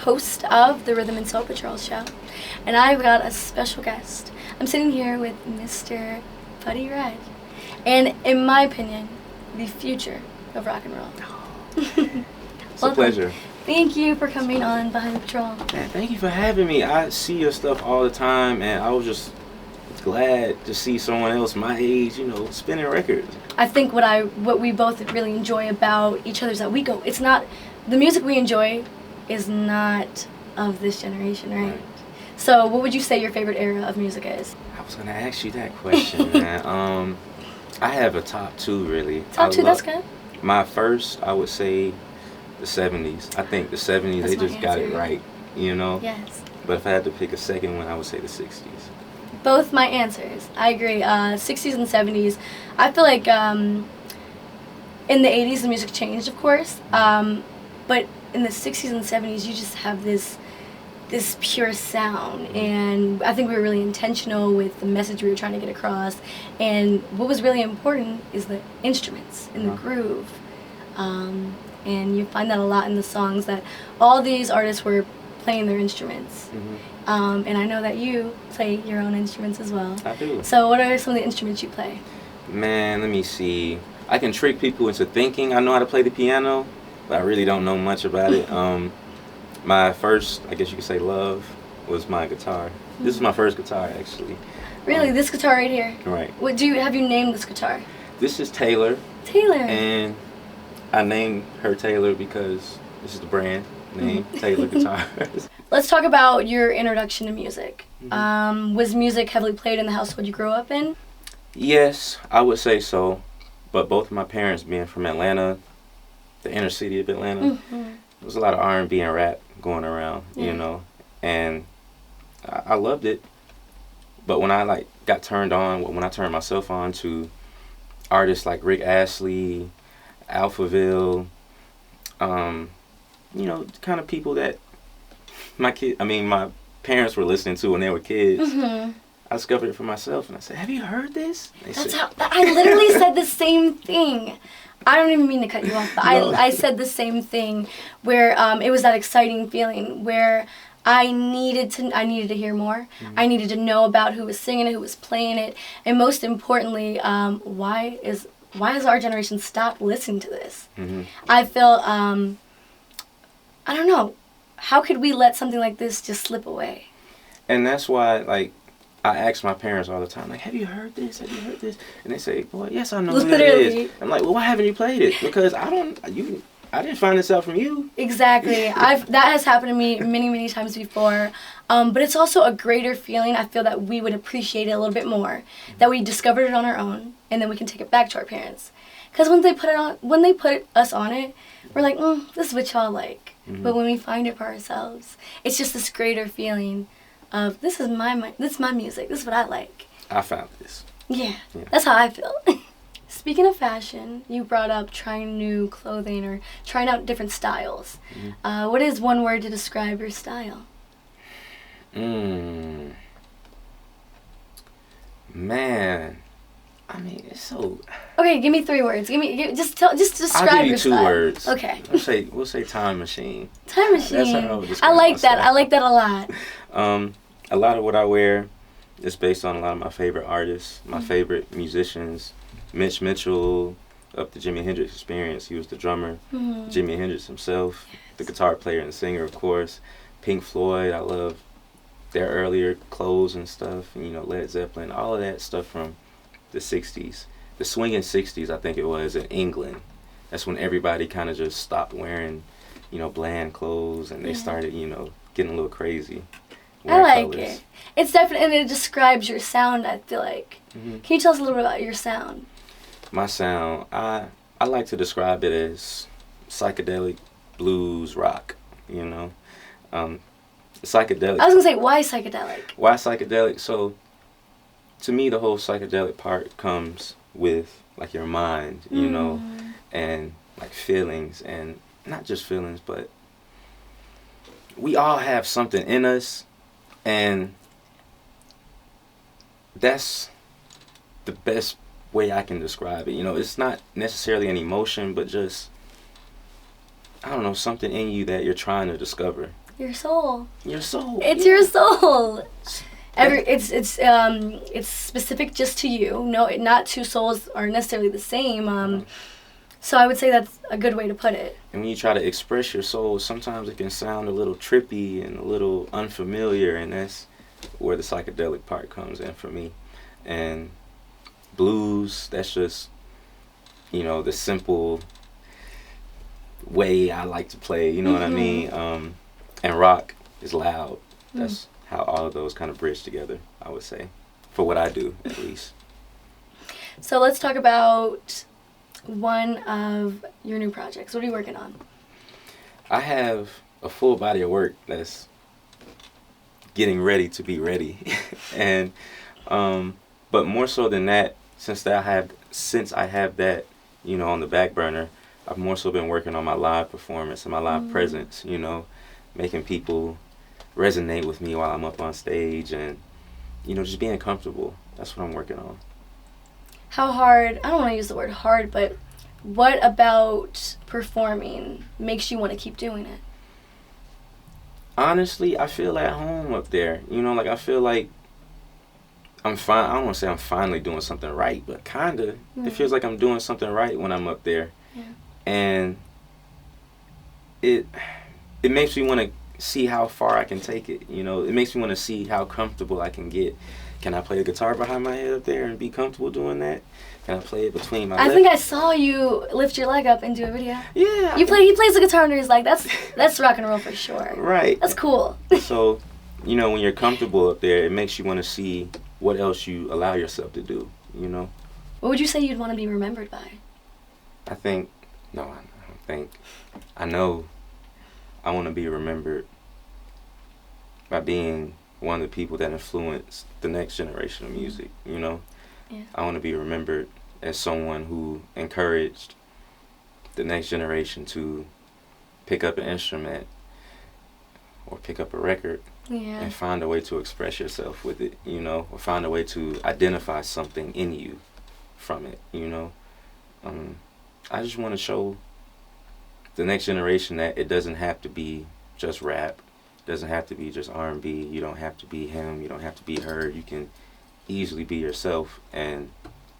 host of the Rhythm and Soul Patrol show, and I've got a special guest. I'm sitting here with Mr. Buddy Red, and in my opinion, the future of rock and roll. It's a pleasure. Thank you for coming on Behind the Patrol. Man, thank you for having me. I see your stuff all the time, and I was just glad to see someone else my age, spinning records. I think what we both really enjoy about each other is that it's not, the music we enjoy is not of this generation, right? So what would you say your favorite era of music is? I was going to ask you that question, man. I have a top two, really. Top two, that's good. My first, I would say the 70s. I think the 70s, they just got it right, Yes. But if I had to pick a second one, I would say the 60s. Both my answers. I agree. 60s and 70s. I feel like in the 80s the music changed, of course. But in the 60s and 70s you just have this pure sound, and I think we were really intentional with the message we were trying to get across. And what was really important is the instruments and the groove. And you find that a lot in the songs, that all these artists were playing their instruments. And I know that you play your own instruments as well. I do. So what are some of the instruments you play? Man, let me see. I can trick people into thinking I know how to play the piano, but I really don't know much about it. My first, I guess you could say, love was my guitar. This is my first guitar, actually. Really? This guitar right here? Right. Have you named this guitar? This is Taylor. Taylor. And I named her Taylor because this is the brand name, Taylor Guitars. Let's talk about your introduction to music. Was music heavily played in the household you grew up in? Yes, I would say so. But both of my parents being from Atlanta, the inner city of Atlanta, there was a lot of R&B and rap going around, and I loved it. But when I got turned on, when I turned myself on to artists like Rick Astley, Alphaville, kind of people that my parents were listening to when they were kids. I discovered it for myself, and I said, "Have you heard this?" I literally said the same thing. I don't even mean to cut you off, but no. I said the same thing, where it was that exciting feeling where I needed to hear more. I needed to know about who was singing it, who was playing it, and most importantly, why has our generation stopped listening to this? I felt, I don't know, how could we let something like this just slip away? And that's why, I ask my parents all the time, have you heard this? Have you heard this? And they say, boy, yes, I know who that is. I'm like, well, why haven't you played it? Because I didn't find this out from you. Exactly. That has happened to me many, many times before. But it's also a greater feeling. I feel that we would appreciate it a little bit more, that we discovered it on our own, and then we can take it back to our parents. Because when they put us on it, we're like, this is what y'all like. But when we find it for ourselves, it's just this greater feeling of this is my music. This is what I like. I found this. Yeah. That's how I feel. Speaking of fashion, you brought up trying new clothing or trying out different styles. What is one word to describe your style? Man, it's so. Okay, give me 3 words. Just describe I'll give you your 2 style. words. Okay. We'll say time machine. Time machine. That's how I would describe I like myself. that. I like that a lot. A lot of what I wear is based on a lot of my favorite artists, my favorite musicians. Mitch Mitchell, up the Jimi Hendrix Experience. He was the drummer. Jimi Hendrix himself, the guitar player and singer, of course. Pink Floyd, I love their earlier clothes and stuff. Led Zeppelin, all of that stuff from the 60s. The swinging 60s, I think it was, in England. That's when everybody kind of just stopped wearing, bland clothes, and they started, getting a little crazy. I like it. It's definitely, and it describes your sound, I feel like. Can you tell us a little bit about your sound? My sound, I like to describe it as psychedelic blues rock, psychedelic. I was going to say, why psychedelic? Why psychedelic? So, to me, the whole psychedelic part comes with, your mind, and, feelings, and not just feelings, but we all have something in us, and that's the best way I can describe it. It's not necessarily an emotion, but just, I don't know, something in you that you're trying to discover. Your soul. Your soul. It's your soul. It's specific just to you. No, not two souls are necessarily the same. So I would say that's a good way to put it. And when you try to express your soul, sometimes it can sound a little trippy and a little unfamiliar, and that's where the psychedelic part comes in for me. And blues, that's just, the simple way I like to play, you know what I mean? And rock is loud. That's how all of those kind of bridge together, I would say, for what I do, at least. So let's talk about one of your new projects. What are you working on? I have a full body of work that's getting ready to be ready. And but more so than that, since I have that, on the back burner, I've more so been working on my live performance and my live presence, making people resonate with me while I'm up on stage, and just being comfortable. That's what I'm working on. How hard, I don't want to use the word hard, but what about performing makes you want to keep doing it? Honestly, I feel at home up there. I feel like I'm fine. I don't want to say I'm finally doing something right, but kind of. It feels like I'm doing something right when I'm up there. Yeah. And it makes me want to see how far I can take it. It makes me want to see how comfortable I can get. Can I play the guitar behind my head up there and be comfortable doing that? Can I play it between my legs? I think I saw you lift your leg up and do a video. Yeah. He plays the guitar under his leg. That's rock and roll for sure. Right. That's cool. So, when you're comfortable up there, it makes you want to see what else you allow yourself to do, What would you say you'd want to be remembered by? I know I want to be remembered by being one of the people that influenced the next generation of music, Yeah. I want to be remembered as someone who encouraged the next generation to pick up an instrument or pick up a record and find a way to express yourself with it, or find a way to identify something in you from it, I just want to show the next generation that it doesn't have to be just rap. It doesn't have to be just R&B. You don't have to be him. You don't have to be her. You can easily be yourself and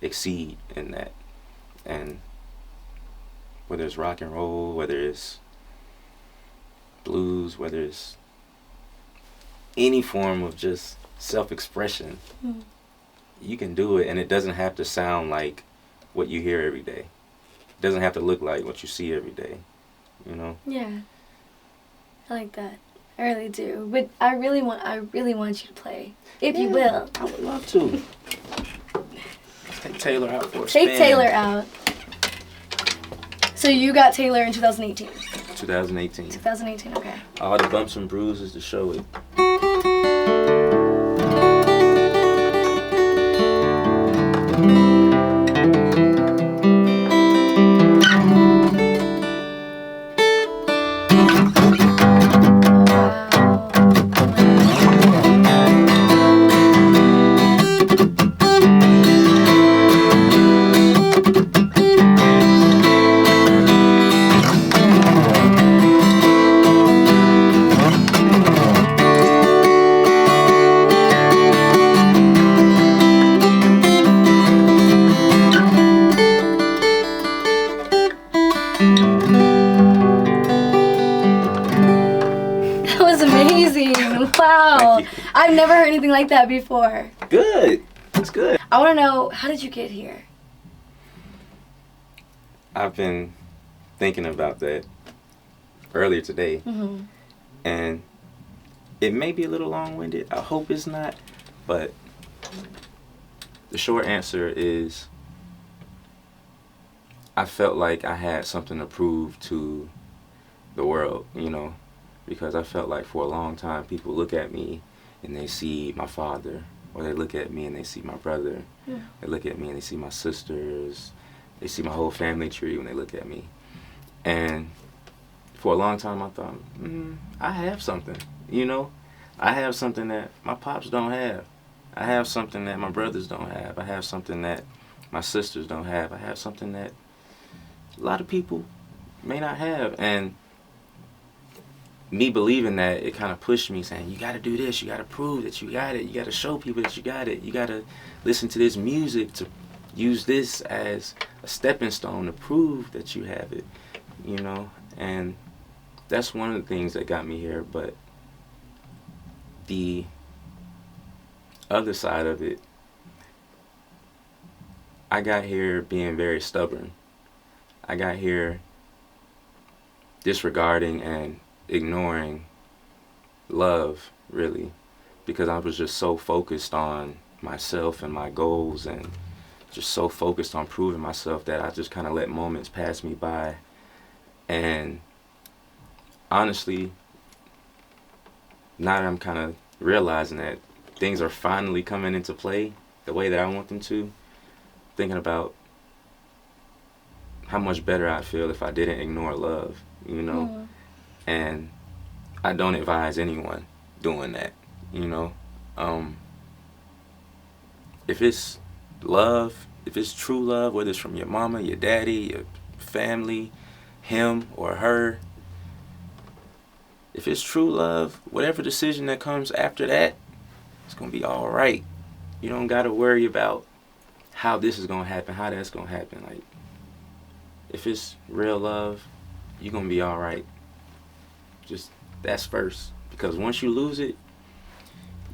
exceed in that. And whether it's rock and roll, whether it's blues, whether it's any form of just self-expression, you can do it, and it doesn't have to sound like what you hear every day. It doesn't have to look like what you see every day, Yeah. I like that. I really do. But I really want you to play. If you will. I would love to. Take Taylor out for a spin. Take Taylor out. So you got Taylor in 2018? 2018. 2018, okay. All the bumps and bruises to show it. Wow. I've never heard anything like that before. Good. That's good. I want to know, how did you get here? I've been thinking about that earlier today. And it may be a little long-winded. I hope it's not. But the short answer is I felt like I had something to prove to the world, because I felt like for a long time people look at me and they see my father, or they look at me and they see my brother. They look at me and they see my sisters. They see my whole family tree when they look at me. And for a long time I thought, I have something, I have something that my pops don't have. I have something that my brothers don't have. I have something that my sisters don't have. I have something that a lot of people may not have. And me believing that, it kind of pushed me, saying, you got to do this, you got to prove that you got it, you got to show people that you got it, you got to listen to this music, to use this as a stepping stone to prove that you have it, you know. And that's one of the things that got me here. But the other side of it, I got here being very stubborn. I got here disregarding and ignoring love, really, because I was just so focused on myself and my goals, and just so focused on proving myself, that I just kind of let moments pass me by. And honestly, now that I'm kind of realizing that things are finally coming into play the way that I want them to, thinking about how much better I'd feel if I didn't ignore love, you know. Mm. And I don't advise anyone doing that, you know. If it's love, if it's true love, whether it's from your mama, your daddy, your family, him or her, if it's true love, whatever decision that comes after that, it's gonna be all right. You don't gotta worry about how this is gonna happen, how that's gonna happen. Like, if it's real love, you're gonna be all right. Just, that's first. Because once you lose it,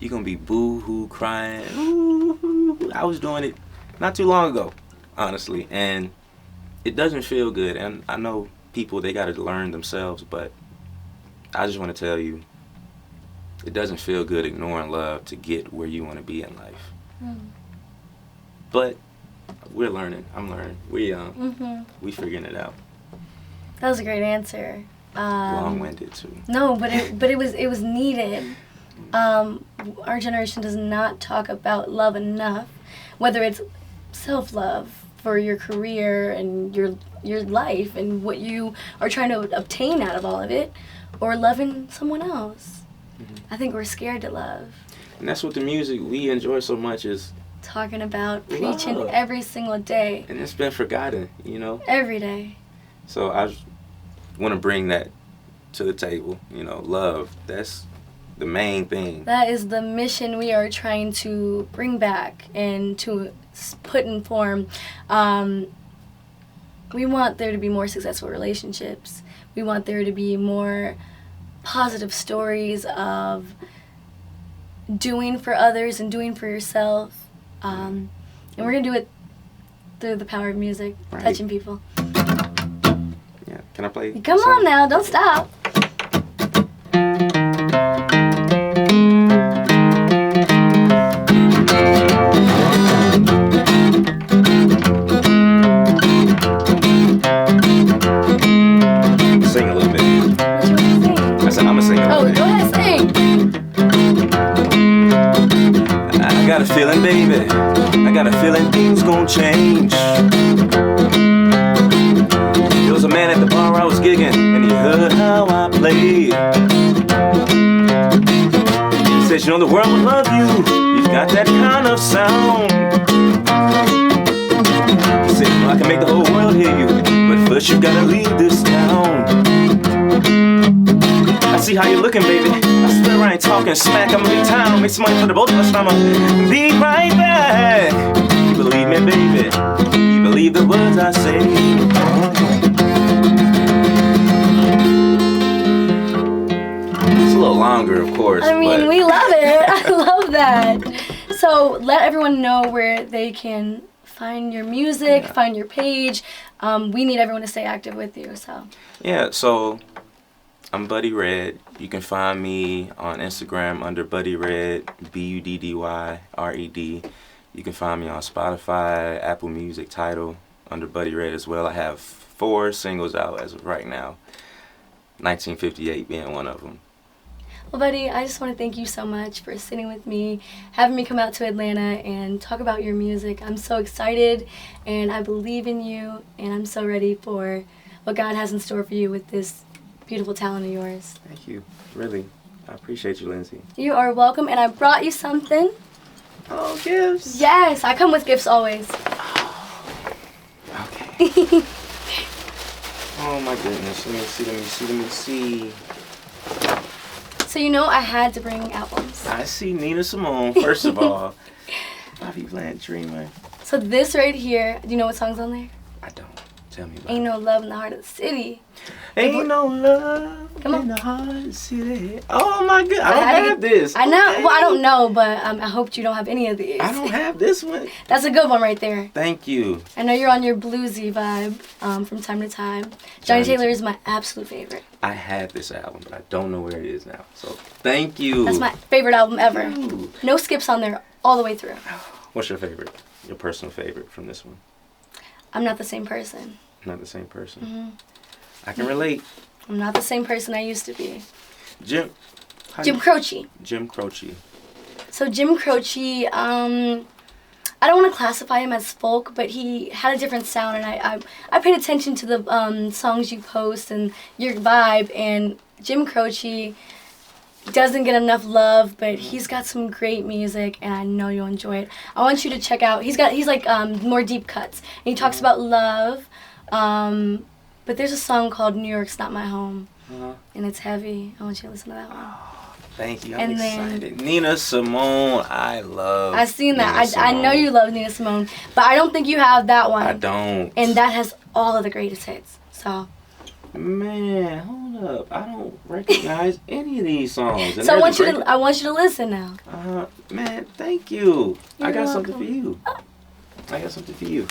you're gonna be boo-hoo crying. Ooh, I was doing it not too long ago, honestly, and it doesn't feel good. And I know people, they gotta learn themselves, but I just want to tell you, it doesn't feel good ignoring love to get where you want to be in life. Mm. But we're learning. I'm learning. We're young. Mm-hmm. We figuring it out. That was a great answer. Long-winded too. No, but it was needed. Our generation does not talk about love enough, whether it's self-love for your career and your life and what you are trying to obtain out of all of it, or loving someone else. Mm-hmm. I think we're scared to love. And that's what the music we enjoy so much is. Talking about, preaching love. every single day. And it's been forgotten, you know. Every day. So I want to bring that to the table, you know, love. That's the main thing. That is the mission we are trying to bring back and to put in form. We want there to be more successful relationships. We want there to be more positive stories of doing for others and doing for yourself. And we're going to do it through the power of music, right. Touching people. Yeah, can I play? Come on now, don't stop. Sing a little bit. What you want to sing? I said I'm gonna sing a little Oh, bit. go ahead, sing. I got a feeling, baby, I got a feeling things gon' change. There was a man at the bar I was gigging, and he heard how I played. He said, you know, the world will love you, you've got that kind of sound. He said, you know, I can make the whole world hear you, but first you gotta leave this town. I see how you're looking, baby. I swear I ain't talking smack. I'ma leave town, make some money for the both of us. I'ma be right back. You believe me, baby? You believe the words I say? It's a little longer, of course. I mean, but we love it. I love that. So let everyone know where they can find your music, find your page. We need everyone to stay active with you. So yeah, so I'm Buddy Red. You can find me on Instagram under Buddy Red, BUDDYRED. You can find me on Spotify, Apple Music, Tidal under Buddy Red as well. I have 4 singles out as of right now, 1958 being one of them. Well, Buddy, I just want to thank you so much for sitting with me, having me come out to Atlanta and talk about your music. I'm so excited, and I believe in you, and I'm so ready for what God has in store for you with this beautiful talent of yours. Thank you. Really. I appreciate you, Lindsey. You are welcome, and I brought you something. Oh, gifts. Yes, I come with gifts always. Okay. Oh, my goodness. Let me see. So you know I had to bring albums. I see Nina Simone, first of all. Bobby Bland, Dreamer. So this right here, do you know what song's on there? I don't. Tell me about Ain't No Love in the Heart of the City. Ain't no love in the heart of the city. Oh my God, I don't have this. I know. Okay. Well, I don't know, but I hoped you don't have any of these. I don't have this one. That's a good one right there. Thank you. I know you're on your bluesy vibe from time to time. Johnny Taylor is my absolute favorite. I have this album, but I don't know where it is now. So thank you. That's my favorite album ever. Ooh. No skips on there all the way through. What's your favorite? Your personal favorite from this one? I'm not the same person. Not the same person. Mm-hmm. I can relate. I'm not the same person I used to be. Jim Croce. Jim Croce. So Jim Croce, I don't want to classify him as folk, but he had a different sound, and I paid attention to the songs you post and your vibe, and Jim Croce doesn't get enough love, but he's got some great music, and I know you'll enjoy it. I want you to check out, he's like more deep cuts, and he talks about love, but there's a song called New York's Not My Home, and it's heavy. I want you to listen to that one. Thank you. I'm excited. Nina Simone, I love. I've seen that. I know you love Nina Simone, but I don't think you have that one. I don't. And that has all of the greatest hits. So. Man, hold up. I don't recognize any of these songs. So I want you to listen now. Man, thank you. You're I got welcome. something for you. I got something for you.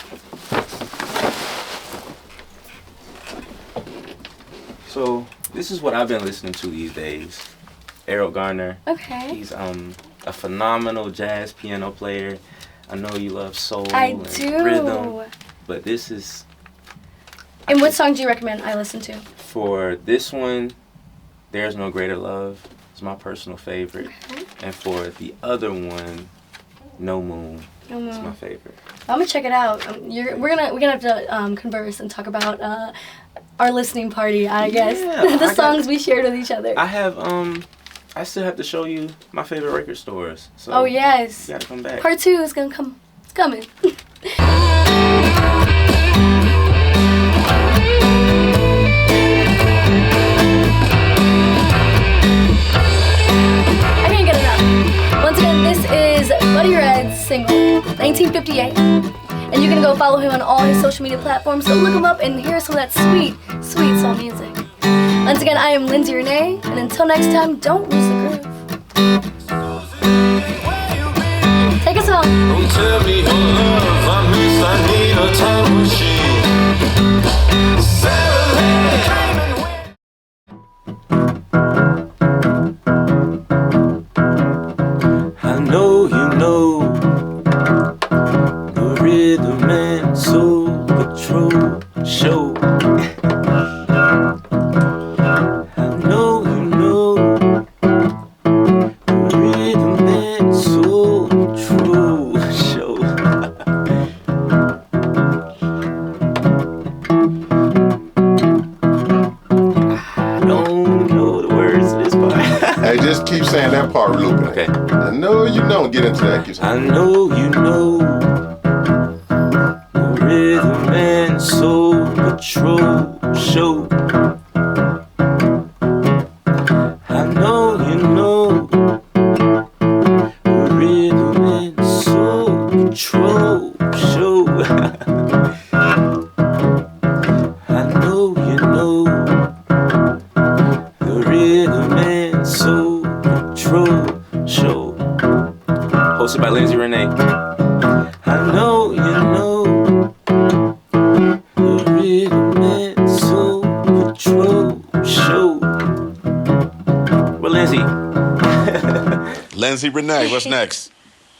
So this is what I've been listening to these days. Errol Garner. Okay. He's a phenomenal jazz piano player. I know you love soul I and do. rhythm, but this is. And what song do you recommend I listen to? For this one, There's No Greater Love is my personal favorite. Okay. And for the other one, No Moon is my favorite. I'm gonna check it out. We're gonna have to converse and talk about our listening party. I guess the songs we shared with each other. I have I still have to show you my favorite record stores. So oh yes. You gotta come back. Part 2 is gonna come. It's coming. I can't get enough. Once again, this is Buddy Red's single, 1958. And you can go follow him on all his social media platforms. So look him up and hear some of that sweet, sweet soul music. Once again, I am Lindsey Renee, and until next time, don't lose the groove. Take us home. Don't tell me your love, I need a time machine. I know you know the Rhythm and Soul Patrol show. I know you know the Rhythm and Soul Patrol show. I don't know the words to this part. Hey, just keep saying that part, Luke. Okay. I know you don't get into that. I know you know the Rhythm and Soul Patrol show. I know you know the Rhythm and Soul Patrol show. I know you know the Rhythm and Soul Patrol show. Hosted by Lindsey Renee. I know you know the Rhythm and Soul Patrol show. Well, Lindsey. Lindsey Renee, what's next?